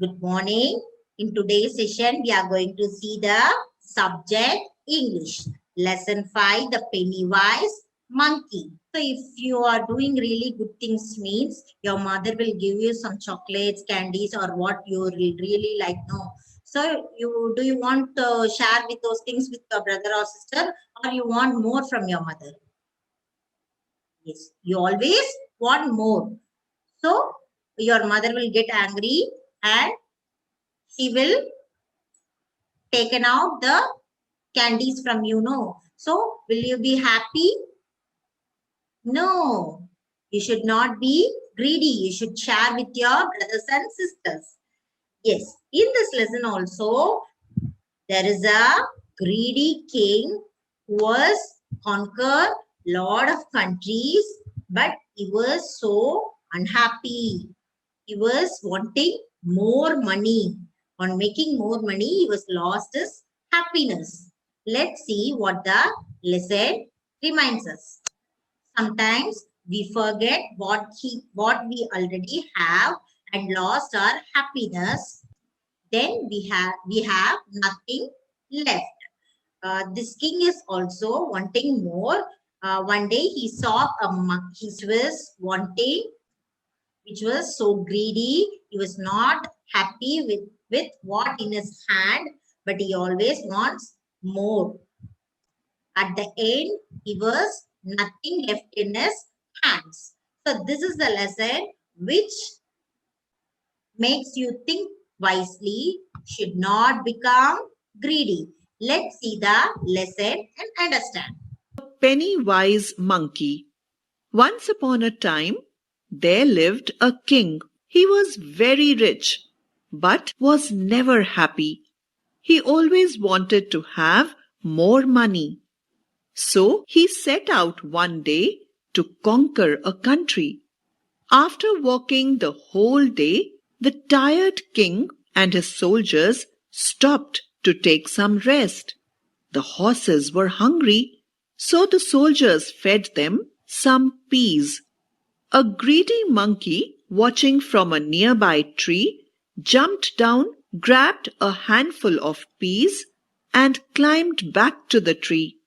Good morning. In today's session, we are going to see the subject English. Lesson 5, the Pennywise Monkey. So if you are doing really good things means your mother will give you some chocolates, candies or what you really like. No. So do you want to share with those things with your brother or sister, or you want more from your mother? Yes, you always want more. So your mother will get angry and she will taken out the candies from you, no. So will you be happy? No. You should not be greedy. You should share with your brothers and sisters. Yes. In this lesson also, there is a greedy king who was conquered lot of countries, but he was so unhappy. He was wanting more money. On making more money, he was lost his happiness. Let's see what the lesson reminds us. Sometimes we forget what we already have and lost our happiness. Then we have nothing left. This king is also wanting more. One day he saw a monkey. He was wanting, which was so greedy. He was not happy with what in his hand, but he always wants more. At the end, he was nothing left in his hands. So this is the lesson which makes you think wisely, should not become greedy. Let's see the lesson and understand. Pennywise Monkey. Once upon a time, there lived a king. He was very rich, but was never happy. He always wanted to have more money. So he set out one day to conquer a country. After walking the whole day, the tired king and his soldiers stopped to take some rest. The horses were hungry, so the soldiers fed them some peas. A greedy monkey, watching from a nearby tree, jumped down, grabbed a handful of peas, and climbed back to the tree.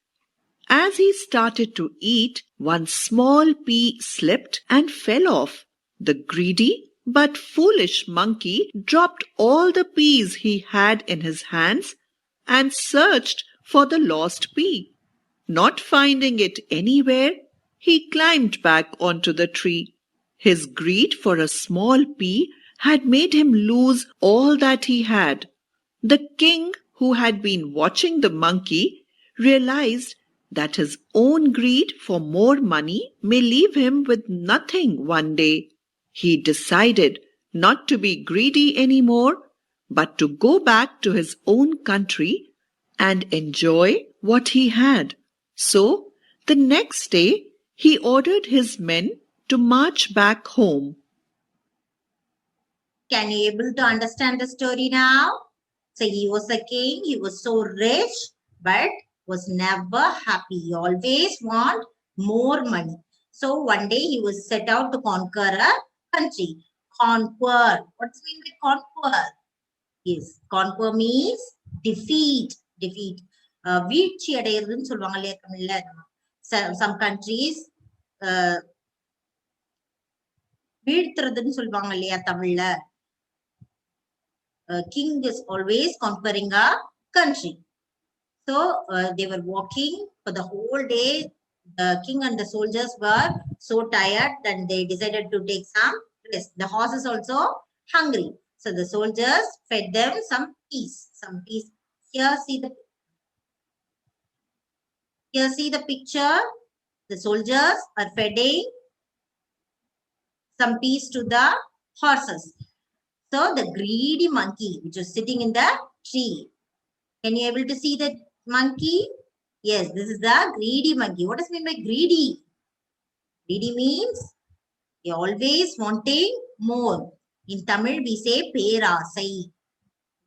As he started to eat, one small pea slipped and fell off. The greedy but foolish monkey dropped all the peas he had in his hands and searched for the lost pea. Not finding it anywhere, he climbed back onto the tree. His greed for a small pea had made him lose all that he had. The king, who had been watching the monkey, realized that his own greed for more money may leave him with nothing one day. He decided not to be greedy anymore, but to go back to his own country and enjoy what he had. So, the next day, he ordered his men to march back home. Can you able to understand the story now? So he was a king, he was so rich, but was never happy. He always want more money. So one day he was set out to conquer a country. Conquer. What's mean by conquer? Yes, conquer means defeat. Defeat. வீழ்ச்சி அடையிறதுன்னு சொல்லுவாங்க இல்லையா தமிழ்ல. Some countries வீழ்த்துறதுன்னு சொல்லுவாங்க இல்லையா தமிழ்ல. King is always conquering a country. So they were walking for the whole day. The king and the soldiers were so tired that they decided to take some rest. The horses also hungry. So the soldiers fed them some peas. Some peas. Here see the picture. The soldiers are feeding some peas to the horses. So the greedy monkey, which was sitting in the tree. Can you able to see the monkey? Yes, this is the greedy monkey. What does mean by greedy? Greedy means he always wanting more. In Tamil, we say perasai.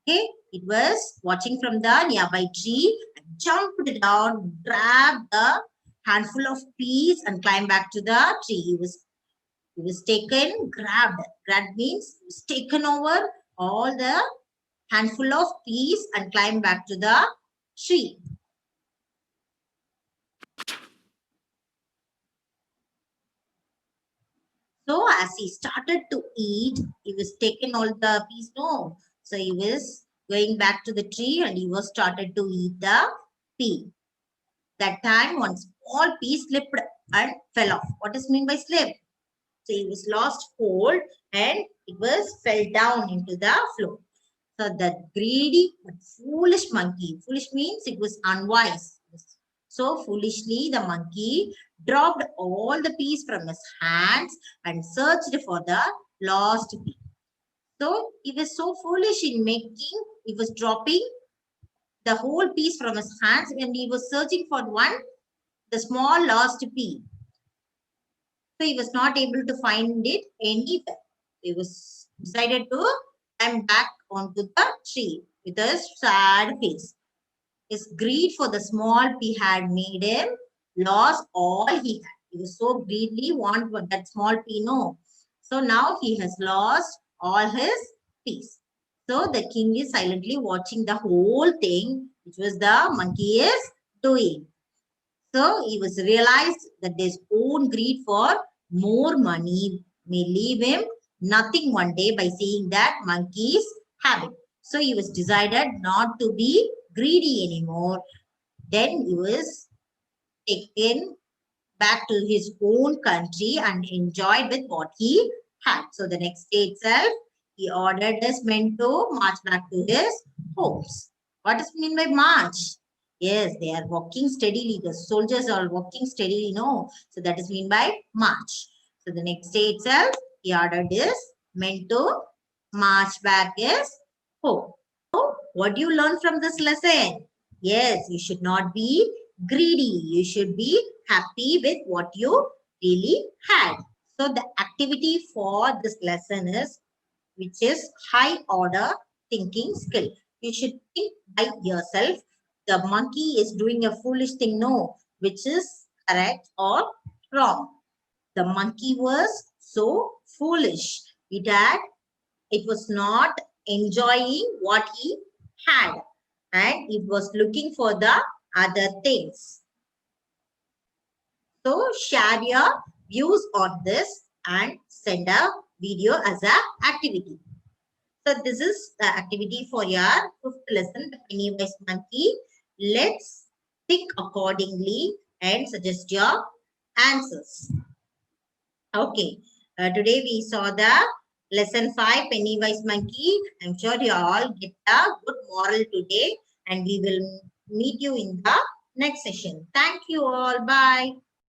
Okay, it was watching from the nearby tree, jumped down, grabbed the handful of peas and climbed back to the tree. He was taken, grabbed. Grabbed means he was taken over all the handful of peas and climbed back to the tree. So as he started to eat, he was taking all the peas. No, so he was going back to the tree and he was started to eat the pea. That time, one small pea slipped and fell off. What does mean by slip? So he was lost hold and it was fell down into the floor. So the greedy but foolish monkey. Foolish means it was unwise. So foolishly, the monkey dropped all the peas from his hands and searched for the lost pea. So he was so foolish in making, he was dropping the whole piece from his hands and he was searching for the small lost pea. So he was not able to find it anywhere. He was decided to climb back onto the tree with a sad face. His greed for the small pea had made him lose all he had. He was so greedily want that small pea, no. So now he has lost all his peas. So the king is silently watching the whole thing, which was the monkey is doing. So he was realized that his own greed for more money may leave him nothing one day by seeing that monkey's habit. So he was decided not to be greedy anymore. Then he was taken back to his own country and enjoyed with what he had. So the next day itself, he ordered his men to march back to his homes. What does it mean by march? Yes, they are walking steadily. The soldiers are walking steadily, no. So that is mean by march. So the next day itself, he ordered his men to march back his home. So what do you learn from this lesson? Yes, you should not be greedy. You should be happy with what you really had. So the activity for this lesson is, which is high order thinking skill. You should think by yourself. The monkey is doing a foolish thing, no, which is correct or wrong. The monkey was so foolish. It was not enjoying what he had and it was looking for the other things. So share your views on this and send a video as a activity. So this is the activity for your fifth lesson, the Pennywise Monkey. Let's think accordingly and suggest your answers. Okay, today we saw the lesson 5, Pennywise Monkey. I'm sure you all get a good moral today and we will meet you in the next session. Thank you all. Bye.